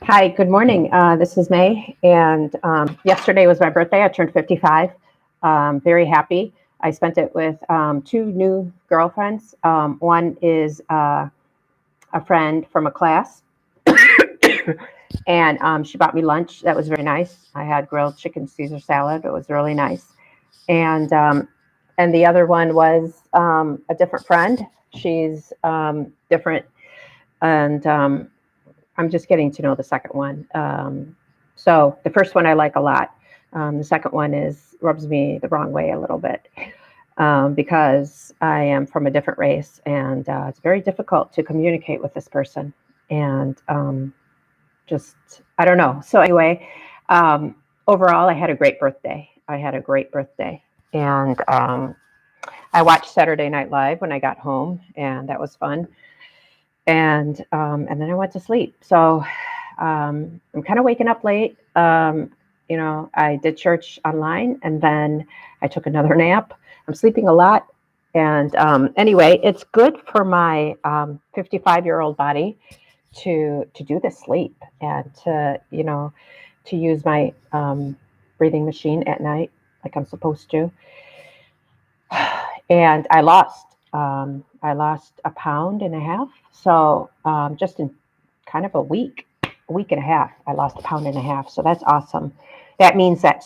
Hi, good morning. This is May, and yesterday was my birthday. I turned 55. Very happy. I spent it with two new girlfriends. One is a friend from a class, and she bought me lunch. That was very nice. I had grilled chicken Caesar salad. It was really nice. And the other one was a different friend. She's different, and I'm just getting to know the second one. So the first one I like a lot. The second one is rubs me the wrong way a little bit because I am from a different race, and it's very difficult to communicate with this person. And just I don't know. So anyway, overall, I had a great birthday. I had a great birthday, and I watched Saturday Night Live when I got home, and that was fun. And then I went to sleep. So I'm kind of waking up late. I did church online, and then I took another nap. I'm sleeping a lot. And anyway, it's good for my 55-year-old body to do the sleep and to use my breathing machine at night like I'm supposed to. And I lost a pound and a half. So just in kind of a week and a half, I lost a pound and a half. So that's awesome. That means that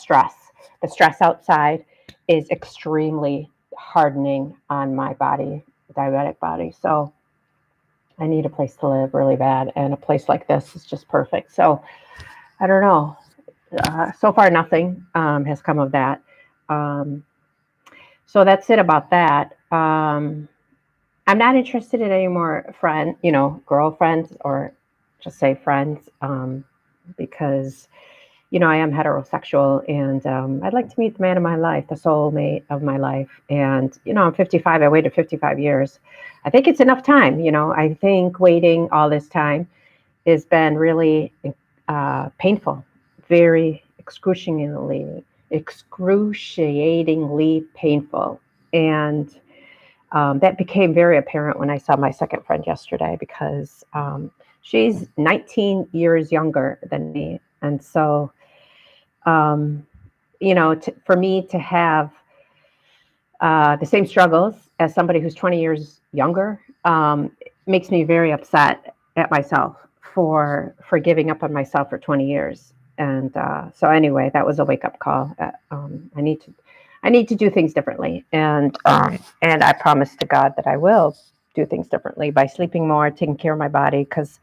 the stress outside is extremely hardening on my body, diabetic body. So I need a place to live really bad. And a place like this is just perfect. So I don't know. So far, nothing has come of that. Um, so that's it about that. I'm not interested in any more girlfriends or just say friends, because, I am heterosexual, and I'd like to meet the man of my life, the soulmate of my life. And, I'm 55. I waited 55 years. I think it's enough time. I think waiting all this time has been really painful, very excruciatingly painful. And that became very apparent when I saw my second friend yesterday because she's 19 years younger than me. And so, um, for me to have the same struggles as somebody who's 20 years younger makes me very upset at myself for giving up on myself for 20 years. And so anyway, that was a wake up call. I need to do things differently, and I promise to God that I will do things differently by sleeping more, taking care of my body. Because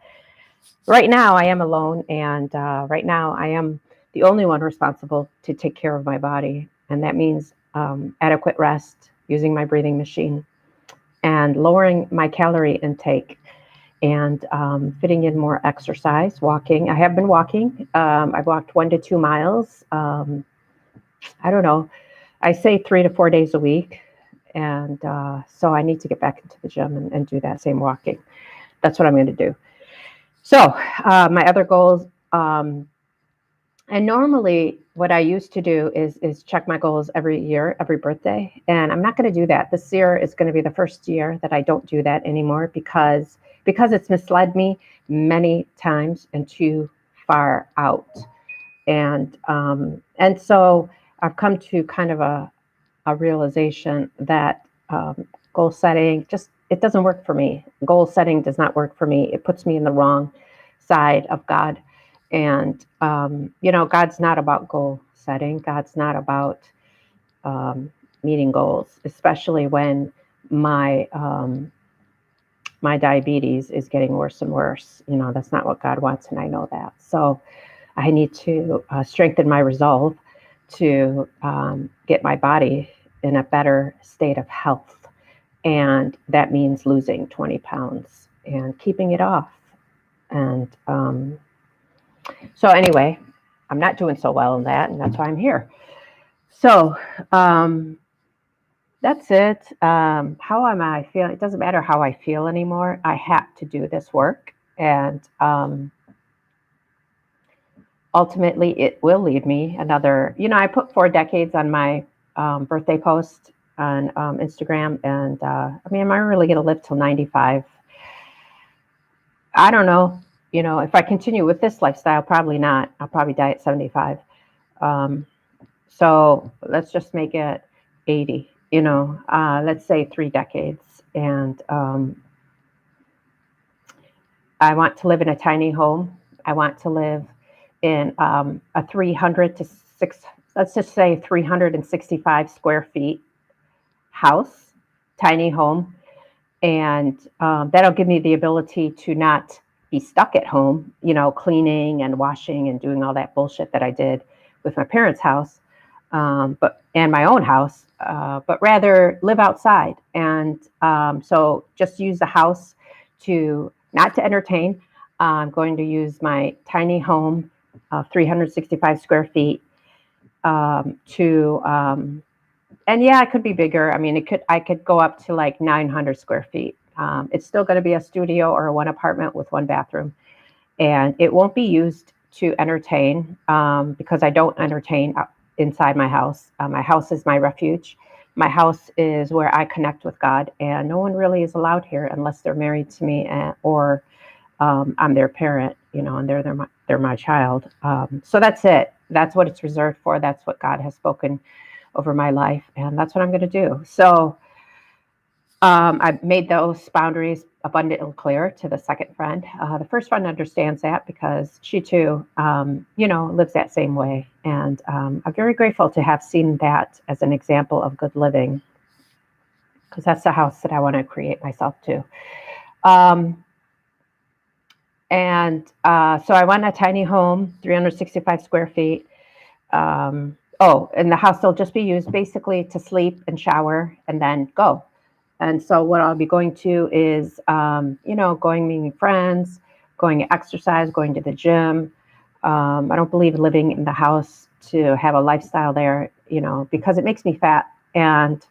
right now I am alone, and right now I am the only one responsible to take care of my body, and that means adequate rest, using my breathing machine, and lowering my calorie intake, and fitting in more exercise, walking. I have been walking. I've walked 1 to 2 miles. I don't know. I say 3 to 4 days a week. And so I need to get back into the gym and do that same walking. That's what I'm going to do. So my other goals, and normally what I used to do is check my goals every year, every birthday. And I'm not going to do that. This year is going to be the first year that I don't do that anymore because it's misled me many times and too far out. And so I've come to kind of a realization that goal setting just it doesn't work for me. Goal setting does not work for me. It puts me in the wrong side of God. And God's not about goal setting. God's not about meeting goals, especially when my diabetes is getting worse and worse. That's not what God wants, and I know that. So I need to strengthen my resolve to get my body in a better state of health. And that means losing 20 pounds and keeping it off. And so, anyway, I'm not doing so well in that, and that's why I'm here. So, that's it. How am I feeling? It doesn't matter how I feel anymore. I have to do this work. And ultimately it will lead me another, I put 4 decades on my birthday post on Instagram. And am I really going to live till 95? I don't know. if I continue with this lifestyle, probably not. I'll probably die at 75. Um, so let's just make it 80, let's say 3 decades. And I want to live in a tiny home. I want to live in a 300 to six, let's just say 365 square feet house, tiny home. And that'll give me the ability to not be stuck at home, cleaning and washing and doing all that bullshit that I did with my parents' house, and my own house, but rather live outside. And so just use the house to not to entertain. I'm going to use my tiny home, 365 square feet, to and yeah, it could be bigger. I mean, I could go up to like 900 square feet. It's still going to be a studio or a one apartment with one bathroom, and it won't be used to entertain, because I don't entertain inside my house. My house is my refuge. My house is where I connect with God, and no one really is allowed here unless they're married to me, or I'm their parent, and they're my child. So that's it. That's what it's reserved for. That's what God has spoken over my life, and that's what I'm going to do. So I've made those boundaries abundantly clear to the second friend. The first friend understands that because she too, lives that same way. And I'm very grateful to have seen that as an example of good living, because that's the house that I want to create myself to. So I want a tiny home, 365 square feet. And the house will just be used basically to sleep and shower and then go. And so what I'll be going to is, going meeting friends, going to exercise, going to the gym. I don't believe in living in the house to have a lifestyle there, because it makes me fat, and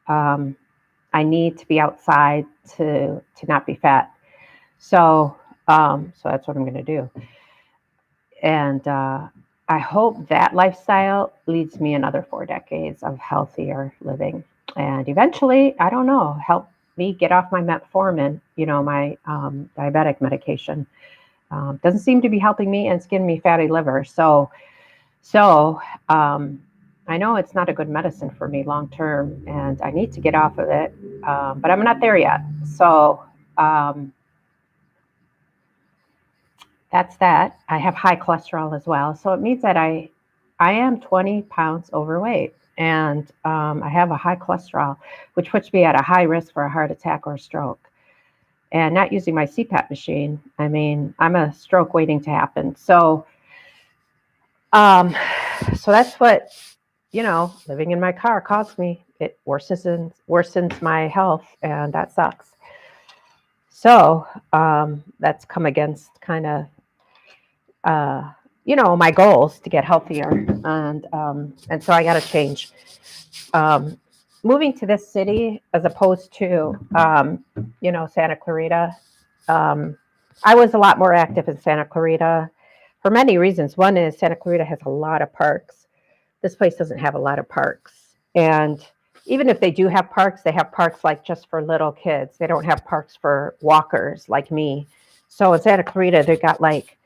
I need to be outside to not be fat. So that's what I'm going to do. And I hope that lifestyle leads me another 4 decades of healthier living. And eventually, I don't know, help me get off my metformin, my diabetic medication. Doesn't seem to be helping me, and it's giving me fatty liver. So I know it's not a good medicine for me long term, and I need to get off of it. But I'm not there yet. So that's that. I have high cholesterol as well. So it means that I am 20 pounds overweight, and I have a high cholesterol, which puts me at a high risk for a heart attack or a stroke. And not using my CPAP machine, I mean, I'm a stroke waiting to happen. So that's what, living in my car caused me. It worsens my health, and that sucks. So that's come against kind of my goals to get healthier, and so I got to change. Moving to this city as opposed to Santa Clarita. I was a lot more active in Santa Clarita for many reasons. One is Santa Clarita has a lot of parks. This place doesn't have a lot of parks, and even if they do have parks, they have parks like just for little kids. They don't have parks for walkers like me. So in Santa Clarita, they got like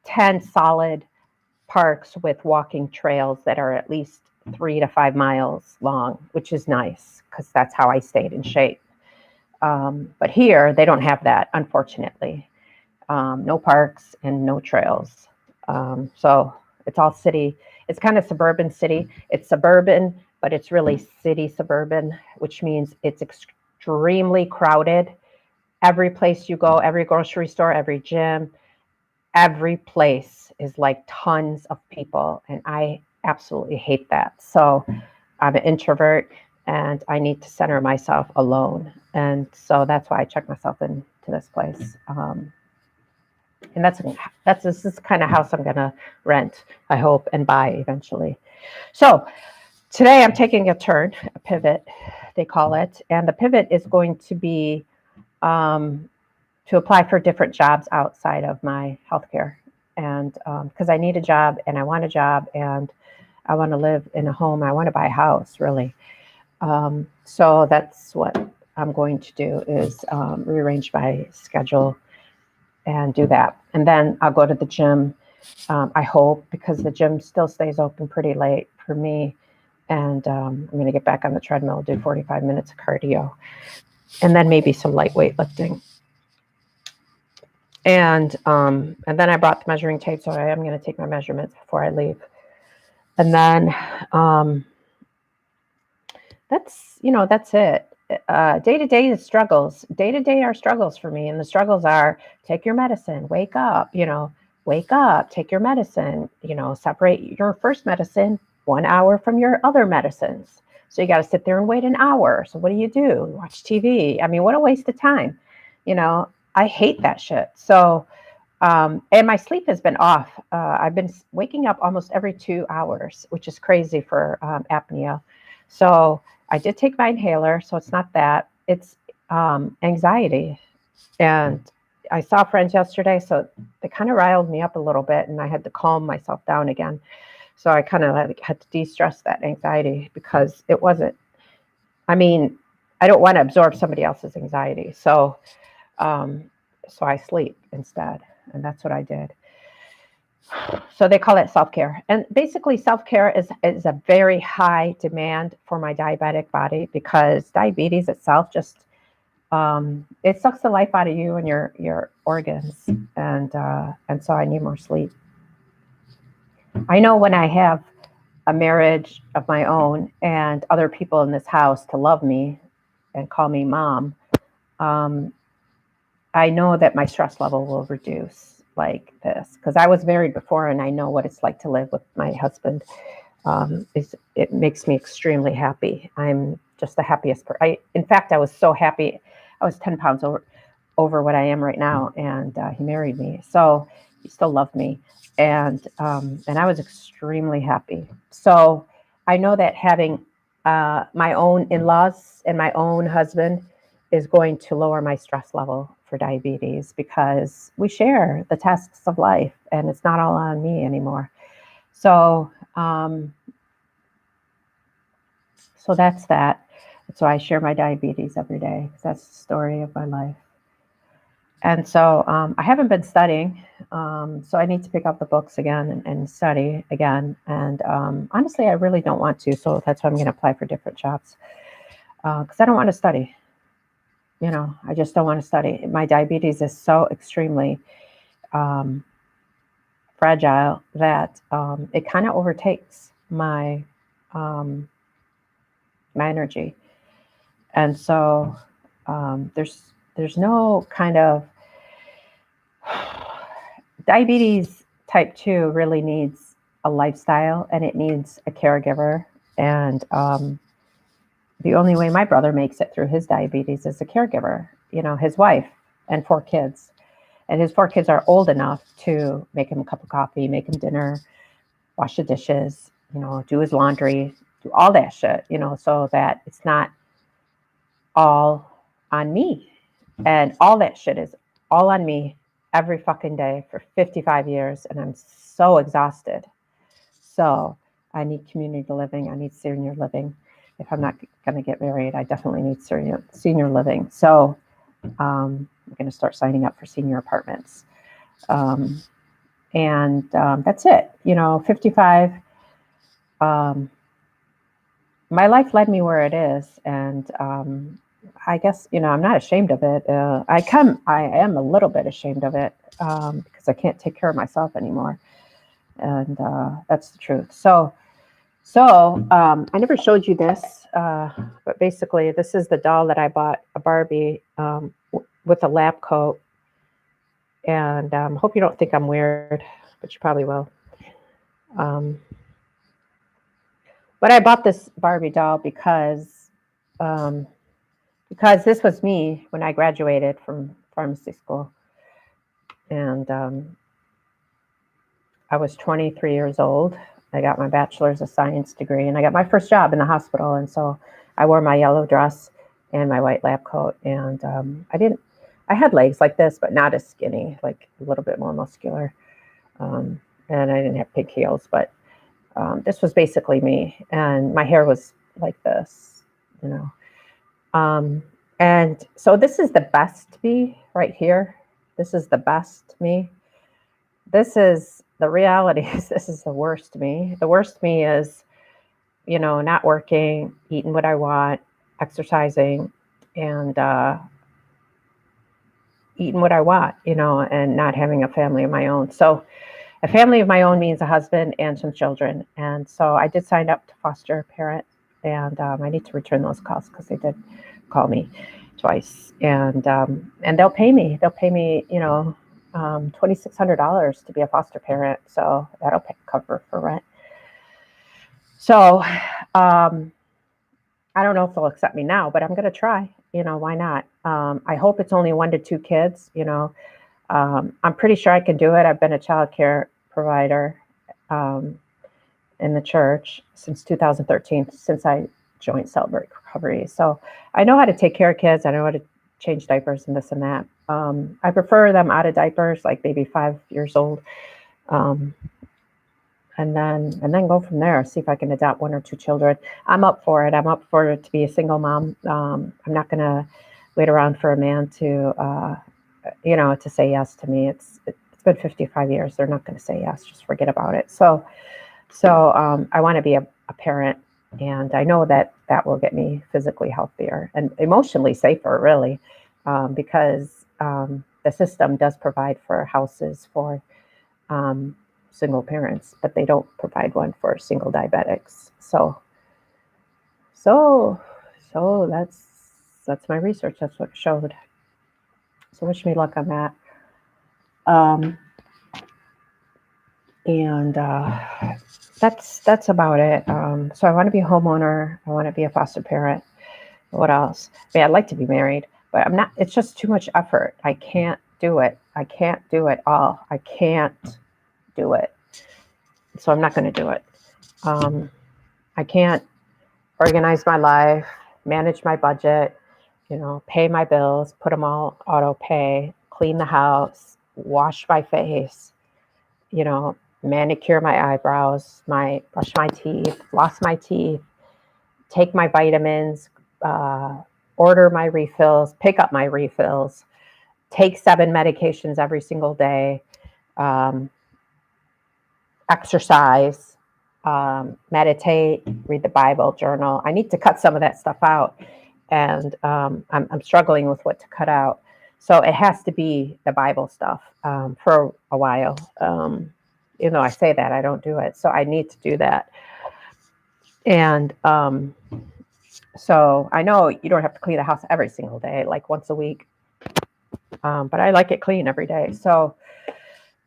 10 solid parks with walking trails that are at least 3 to 5 miles long, which is nice because that's how I stayed in shape. But here, they don't have that, unfortunately. No parks and no trails. So it's all city. It's kind of suburban city. It's suburban, but it's really city suburban, which means it's extremely crowded. Every place you go, every grocery store, every gym, every place is like tons of people, and I absolutely hate that. So I'm an introvert, and I need to center myself alone, and so that's why I checked myself into this place. And this is the kind of house I'm going to rent, I hope, and buy eventually. So today I'm taking a turn, a pivot, they call it, and the pivot is going to be to apply for different jobs outside of my healthcare. And because I need a job, and I want a job, and I want to live in a home. I want to buy a house, really. So that's what I'm going to do, is rearrange my schedule and do that. And then I'll go to the gym, I hope, because the gym still stays open pretty late for me. And I'm going to get back on the treadmill, do 45 minutes of cardio, and then maybe some light weightlifting. And then I brought the measuring tape, so I am going to take my measurements before I leave. And then that's it. Day to day is struggles. Day to day are struggles for me, and the struggles are: take your medicine, wake up, take your medicine, separate your first medicine 1 hour from your other medicines. So you got to sit there and wait an hour. So what do? Watch TV. I mean, what a waste of time. I hate that shit. So, and my sleep has been off. I've been waking up almost every 2 hours, which is crazy for apnea. So I did take my inhaler, so it's not that. It's anxiety. And I saw friends yesterday, so they kind of riled me up a little bit, and I had to calm myself down again. So I kind of had to de-stress that anxiety, because it wasn't, I don't want to absorb somebody else's anxiety. So I sleep instead, and that's what I did. So they call it self-care. And basically self-care is a very high demand for my diabetic body, because diabetes itself just, it sucks the life out of you and your organs. And so I need more sleep. I know when I have a marriage of my own and other people in this house to love me and call me mom, I know that my stress level will reduce like this, because I was married before and I know what it's like to live with my husband. It makes me extremely happy. I'm just the happiest person. In fact, I was so happy. I was 10 pounds over what I am right now, and he married me. So he still loved me, and I was extremely happy. So I know that having my own in-laws and my own husband is going to lower my stress level for diabetes, because we share the tasks of life and it's not all on me anymore. So so that's that. So I share my diabetes every day, because that's the story of my life. And so I haven't been studying, so I need to pick up the books again and study again. And honestly, I really don't want to, so that's why I'm going to apply for different jobs, because I don't want to study. I just don't want to study. My diabetes is so extremely fragile that it kind of overtakes my my energy. And so there's no kind of diabetes type 2 really needs a lifestyle, and it needs a caregiver. And the only way my brother makes it through his diabetes is a caregiver, his wife and 4 kids. And his 4 kids are old enough to make him a cup of coffee, make him dinner, wash the dishes, do his laundry, do all that shit, so that it's not all on me. And all that shit is all on me every fucking day for 55 years. And I'm so exhausted. So I need community living. I need senior living. If I'm not going to get married, I definitely need senior living. So I'm going to start signing up for senior apartments. And that's it. 55. My life led me where it is. And I guess, I'm not ashamed of it. I am a little bit ashamed of it, because I can't take care of myself anymore. And that's the truth. So I never showed you this, but basically this is the doll that I bought, a Barbie, with a lab coat. And hope you don't think I'm weird, but you probably will. But I bought this Barbie doll because this was me when I graduated from pharmacy school. And I was 23 years old. I got my bachelor's of science degree, and I got my first job in the hospital. And so I wore my yellow dress and my white lab coat. And I had legs like this, but not as skinny, like a little bit more muscular. And I didn't have pink heels, but this was basically me. And my hair was like this, And so this is the best me right here. This is the best me. This is the reality. This is the worst me. The worst me is, not working, eating what I want, exercising, and eating what I want, and not having a family of my own. So a family of my own means a husband and some children. And so I did sign up to foster parent, and I need to return those calls because they did call me twice, and they'll pay me. They'll pay me, $2,600 to be a foster parent. So that'll cover for rent. So I don't know if they'll accept me now, but I'm going to try. Why not? I hope it's only 1 to 2 kids. I'm pretty sure I can do it. I've been a child care provider in the church since 2013, since I joined Celebrate Recovery. So I know how to take care of kids. I know how to change diapers and this and that. I prefer them out of diapers, like maybe 5 years old. And then go from there, see if I can adopt 1 or 2 children. I'm up for it. I'm up for it to be a single mom. I'm not going to wait around for a man to say yes to me. It's been 55 years. They're not going to say yes. Just forget about it. So I want to be a parent, and I know that will get me physically healthier and emotionally safer, really, because the system does provide for houses for single parents, but they don't provide one for single diabetics. So that's my research. That's what it showed. So wish me luck on that. And that's about it. So I want to be a homeowner. I want to be a foster parent. What else? I mean, I'd like to be married, but I'm not. It's just too much effort. I can't do it. I can't do it all. I can't do it. So I'm not going to do it. I can't organize my life, manage my budget, pay my bills, put them all auto pay, clean the house, wash my face, manicure my eyebrows, brush my teeth, floss my teeth, take my vitamins, order my refills, pick up my refills, take 7 medications every single day, exercise, meditate, read the Bible, journal. I need to cut some of that stuff out, and I'm struggling with what to cut out. So it has to be the Bible stuff for a while. Even though I say that, I don't do it. So I need to do that. And so I know you don't have to clean the house every single day, like once a week. But I like it clean every day. So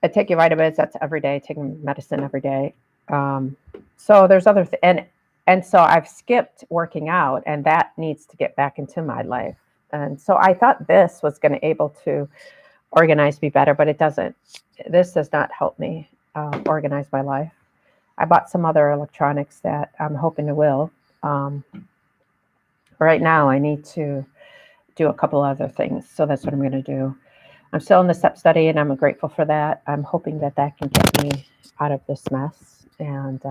I take your vitamins, that's every day, taking medicine every day. So there's other and so I've skipped working out, and that needs to get back into my life. And so I thought this was going to able to organize me better, but it doesn't. This does not help me organize my life. I bought some other electronics that I'm hoping it will. Right now, I need to do a couple other things, so that's what I'm going to do. I'm still in the STEP study, and I'm grateful for that. I'm hoping that can get me out of this mess. And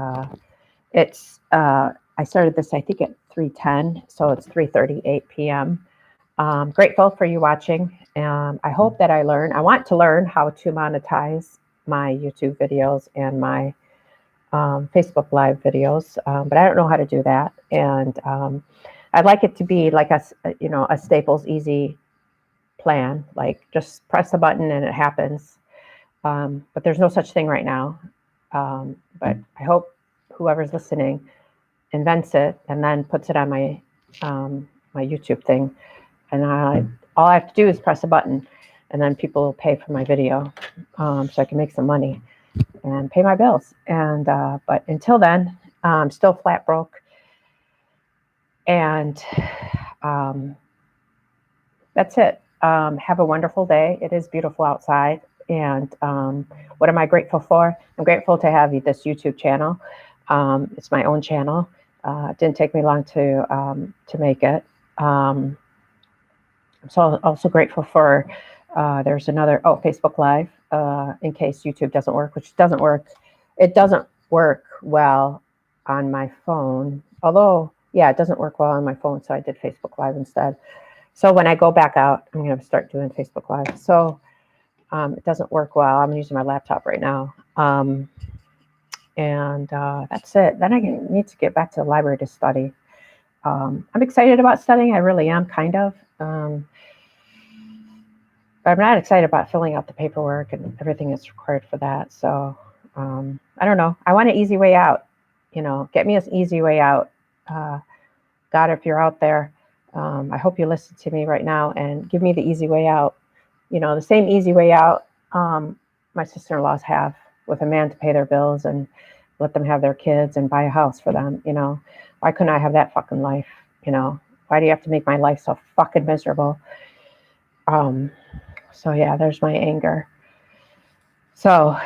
I started this, I think, at 3:10, so it's 3:38 p.m. Grateful for you watching. I hope that I want to learn how to monetize my YouTube videos and my Facebook Live videos, but I don't know how to do that. And I'd like it to be like a Staples Easy plan, like just press a button and it happens. But there's no such thing right now. But I hope whoever's listening invents it and then puts it on my my YouTube thing. And all I have to do is press a button, and then people will pay for my video, so I can make some money and pay my bills. And but until then, I'm still flat broke. And that's it. Have a wonderful day. It is beautiful outside. And what am I grateful for? I'm grateful to have this YouTube channel. It's my own channel. It didn't take me long to make it. So also grateful for there's another Facebook Live in case YouTube doesn't work, which doesn't work. It doesn't work well on my phone. Although, yeah, it doesn't work well on my phone, so I did Facebook Live instead. So when I go back out, I'm going to start doing Facebook Live. So It doesn't work well. I'm using my laptop right now. And that's it. Then I need to get back to the library to study. I'm excited about studying. I really am, kind of. But I'm not excited about filling out the paperwork and everything that's required for that. So I don't know. I want an easy way out. Get me an easy way out. God, if you're out there, I hope you listen to me right now and give me the easy way out. The same easy way out my sister-in-laws have, with a man to pay their bills and let them have their kids and buy a house for them. Why couldn't I have that fucking life? Why do you have to make my life so fucking miserable? So yeah, there's my anger. So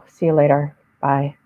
see you later. Bye.